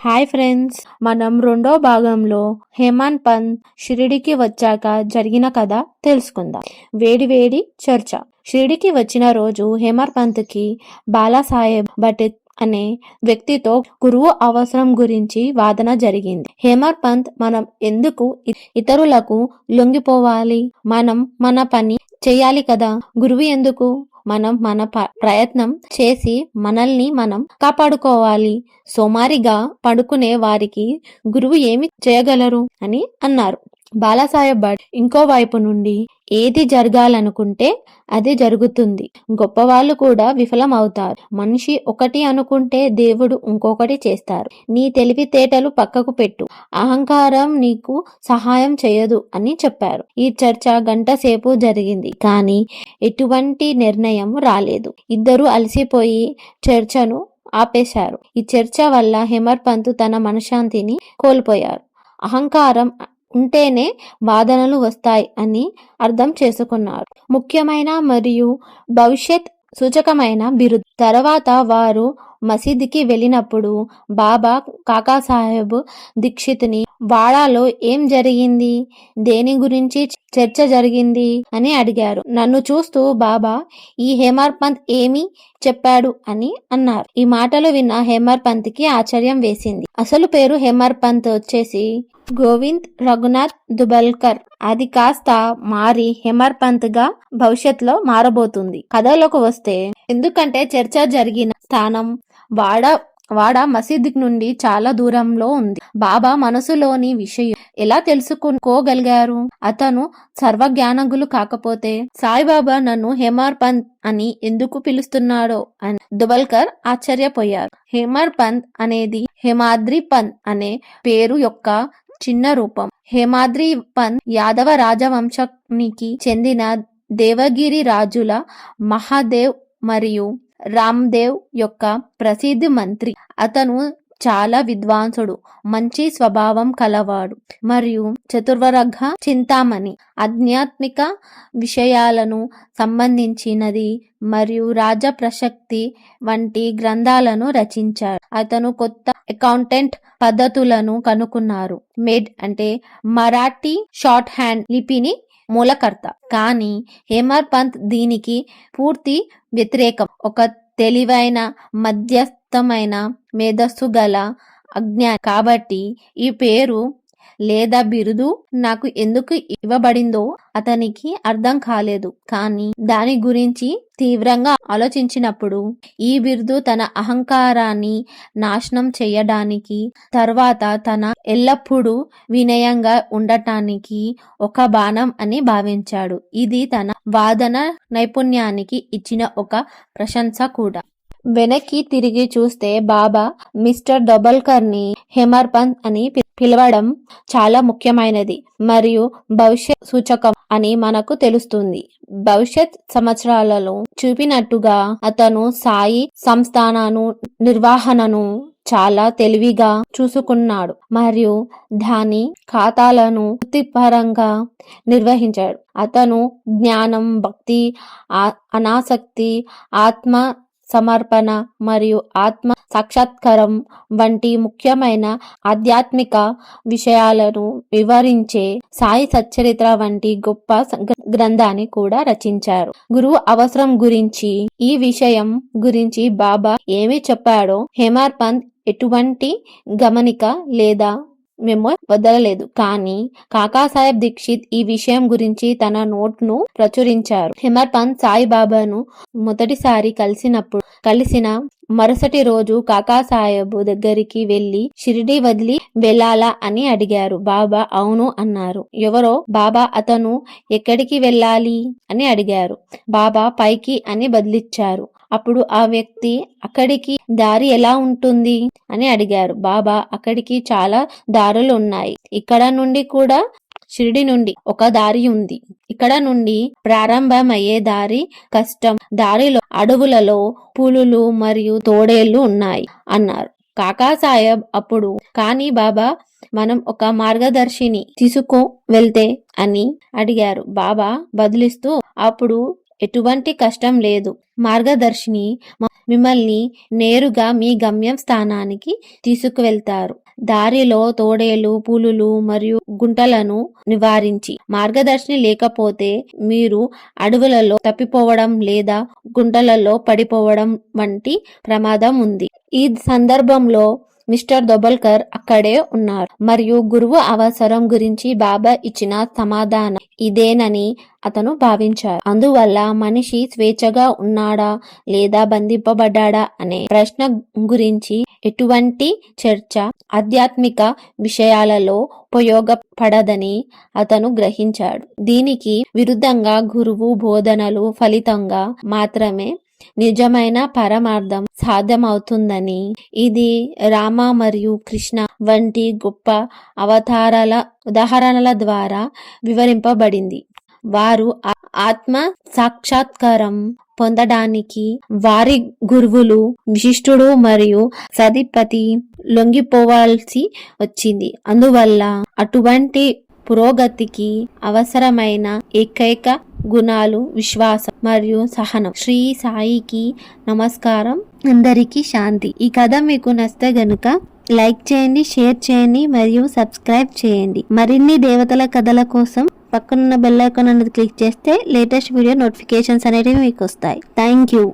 Hi friends, మనం రెండో భాగంలో హేమంత్ పంత్ షిరిడికి వచ్చాక జరిగిన కథ తెలుసుకుందాం. వేడి చర్చ. షిరిడికి వచ్చిన రోజు హేమంత్ పంత్కి బాలాసాహెబ్ భటిత్ అనే వ్యక్తితో గురువు అవసరం గురించి వాదన జరిగింది. హేమంత్ పంత్, మనం ఎందుకు ఇతరులకు లొంగిపోవాలి? మనం మన పని చెయ్యాలి కదా. గురువు ఎందుకు? మనం మన ప్రయత్నం చేసి మనల్ని మనం కాపాడుకోవాలి. సోమారిగా పడుకునే వారికి గురువు ఏమి చేయగలరు అని అన్నారు. బాలాసాహెబ్ భట్ ఇంకో వైపు నుండి, ఏది జరగాలనుకుంటే అది జరుగుతుంది. గొప్పవాళ్ళు కూడా విఫలం అవుతారు. మనిషి ఒకటి అనుకుంటే దేవుడు ఇంకొకటి చేస్తారు. నీ తెలివితేటలు పక్కకు పెట్టు. అహంకారం నీకు సహాయం చేయదు అని చెప్పారు. ఈ చర్చ గంట సేపు జరిగింది, కానీ ఎటువంటి నిర్ణయం రాలేదు. ఇద్దరు అలసిపోయి చర్చను ఆపేశారు. ఈ చర్చ వల్ల హేమంత్ పంత్ తన మనశ్శాంతిని కోల్పోయారు. అహంకారం ఉంటేనే వాదనలు వస్తాయి అని అర్థం చేసుకున్నారు. ముఖ్యమైన మరియు భవిష్యత్ సూచకమైన బిరుదు. తర్వాత వారు మసీదుకి వెళ్ళినప్పుడు బాబా కాకాసాహెబ్ దీక్షిత్ని, వాడాలో ఏం జరిగింది, దేని గురించి చర్చ జరిగింది అని అడిగారు. నన్ను చూస్తూ బాబా ఈ హేమంత్ పంత్ ఏమి చెప్పాడు అని అన్నారు. ఈ మాటలు విన్న హేమంత్ పంత్కి ఆశ్చర్యం వేసింది. అసలు పేరు హేమంత్ పంత్ వచ్చేసి గోవింద్ రఘునాథ్ దుబల్కర్. అది కాస్త మారి హేమంత్ పంత్ గా భవిష్యత్తులో మారబోతుంది. కథలోకి వస్తే, ఎందుకంటే చర్చ జరిగిన స్థానం వాడ మసీద్ నుండి చాలా దూరంలో ఉంది. బాబా మనసులోని విషయం ఎలా తెలుసుకోగలిగారు? అతను సర్వజ్ఞానగులు కాకపోతే సాయిబాబా నన్ను హేమంత్ పంత్ అని ఎందుకు పిలుస్తున్నాడో అని దుబల్కర్ ఆశ్చర్యపోయారు. హేమంత్ పంత్ అనేది హేమాద్రి పంత్ అనే పేరు యొక్క చిన్న రూపం. హేమాద్రి పంత్ యాదవ రాజవంశానికి చెందిన దేవగిరి రాజుల మహాదేవ్ మరియు రామ్దేవ్ యొక్క ప్రసిద్ధ మంత్రి. అతను చాలా విద్వాంసుడు, మంచి స్వభావం కలవాడు మరియు చతుర్వర్గ చింతామణి. ఆధ్యాత్మిక విషయాలను సంబంధించినది మరియు రాజ ప్రసక్తి వంటి గ్రంథాలను రచించాడు. అతను కొత్త అకౌంటెంట్ పద్ధతులను కనుక్కున్నారు. మేడ్ అంటే మరాఠీ షార్ట్ హ్యాండ్ లిపిని మూలకర్త. కానీ హేమంత్ పంత్ దీనికి పూర్తి వ్యతిరేకం. ఒక తెలివైన, మధ్యస్థమైన మేధస్సు గల అజ్ఞాని. కాబట్టి ఈ పేరు లేదా బిరుదు నాకు ఎందుకు ఇవ్వబడిందో అతనికి అర్థం కాలేదు. కానీ దాని గురించి తీవ్రంగా ఆలోచించినప్పుడు ఈ బిరుదు తన అహంకారాన్ని నాశనం చేయడానికి, తర్వాత తన ఎల్లప్పుడూ వినయంగా ఉండటానికి ఒక బాణం అని భావించాడు. ఇది తన వాదన నైపుణ్యానికి ఇచ్చిన ఒక ప్రశంస కూడా. వెనక్కి తిరిగి చూస్తే బాబా మిస్టర్ దబల్కర్ ని హేమంత్ పంత్ అని పిలవడం చాలా ముఖ్యమైనది మరియు భవిష్యత్ సూచకం అని మనకు తెలుస్తుంది. భవిష్యత్ సంవత్సరాలలో చూపినట్టుగా అతను సాయి సంస్థానను నిర్వహణను చాలా తెలివిగా చూసుకున్నాడు మరియు దాని ఖాతాలను వృత్తిపరంగా నిర్వహించాడు. అతను జ్ఞానం, భక్తి, అనాసక్తి, ఆత్మ సమర్పణ మరియు ఆత్మ సాక్షాత్కారం వంటి ముఖ్యమైన ఆధ్యాత్మిక విషయాలను వివరించే సాయి సచ్చరిత్ర వంటి గొప్ప గ్రంథాన్ని కూడా రచించారు. గురువు అవసరం గురించి, ఈ విషయం గురించి బాబా ఏమి చెప్పాడో హేమంత్ పంత్ ఎటువంటి గమనిక లేదా మేము వదలలేదు. కానీ కాకాసాహెబ్ దీక్షిత్ ఈ విషయం గురించి తన నోట్ను ప్రచురించారు. హేమంత్ పంత్ సాయిబాబాను మొదటిసారి కలిసిన మరుసటి రోజు కాకాసాహెబ్ దగ్గరికి వెళ్లి షిరిడి వదిలి వెళ్ళాలా అని అడిగారు. బాబా అవును అన్నారు. ఎవరో? బాబా అతను ఎక్కడికి వెళ్ళాలి అని అడిగారు. బాబా పైకి అని బదిలిచ్చారు. అప్పుడు ఆ వ్యక్తి, అక్కడికి దారి ఎలా ఉంటుంది అని అడిగారు. బాబా, అక్కడికి చాలా దారులు ఉన్నాయి. ఇక్కడ నుండి కూడా షిరిడి నుండి ఒక దారి ఉంది. ఇక్కడ నుండి ప్రారంభమయ్యే దారి కష్టం. దారిలో అడవులలో పులులు మరియు తోడేళ్లు ఉన్నాయి అన్నారు. కాకాసాహెబ్ అప్పుడు, కానీ బాబా, మనం ఒక మార్గదర్శిని తీసుకు వెళ్తే అని అడిగారు. బాబా బదిలిస్తూ, అప్పుడు ఎటువంటి కష్టం లేదు. మార్గదర్శిని మిమ్మల్ని నేరుగా మీ గమ్యం స్థానానికి తీసుకువెళ్తారు. దారిలో తోడేలు, పులులు మరియు గుంటలను నివారించి మార్గదర్శిని లేకపోతే మీరు అడవులలో తప్పిపోవడం లేదా గుంటలలో పడిపోవడం వంటి ప్రమాదం ఉంది. ఈ సందర్భంలో మిస్టర్ దొబల్కర్ అక్కడే ఉన్నారు మరియు గురువు అవసరం గురించి బాబా ఇచ్చిన సమాధానం ఇదేనని అతను భావించారు. అందువల్ల మనిషి స్వేచ్ఛగా ఉన్నాడా లేదా బంధింపబడ్డాడా అనే ప్రశ్న గురించి ఎటువంటి చర్చ ఆధ్యాత్మిక విషయాలలో ఉపయోగపడదని అతను గ్రహించాడు. దీనికి విరుద్ధంగా గురువు బోధనలు ఫలితంగా మాత్రమే నిజమైన పరమార్థం సాధ్యమవుతుందని, ఇది రామ మరియు కృష్ణ వంటి గొప్ప అవతారాల ఉదాహరణల ద్వారా వివరింపబడింది. వారు ఆత్మ సాక్షాత్కారం పొందడానికి వారి గురువులు విశిష్టుడు మరియు సతిపతి లొంగిపోవాల్సి వచ్చింది. అందువల్ల అటువంటి పురోగతికి అవసరమైన ఏకైక గుణాలు విశ్వాసం మరియు సహనం. శ్రీ సాయికి నమస్కారం. అందరికీ శాంతి. ఈ కథ మీకు నచ్చితే గనుక లైక్ చేయండి, షేర్ చేయండి మరియు సబ్స్క్రైబ్ చేయండి. మరిన్ని దేవతల కథల కోసం పక్కనున్న బెల్ ఐకాన్ అనేది క్లిక్ చేస్తే లేటెస్ట్ వీడియో నోటిఫికేషన్స్ అనేవి మీకు వస్తాయి. Thank you.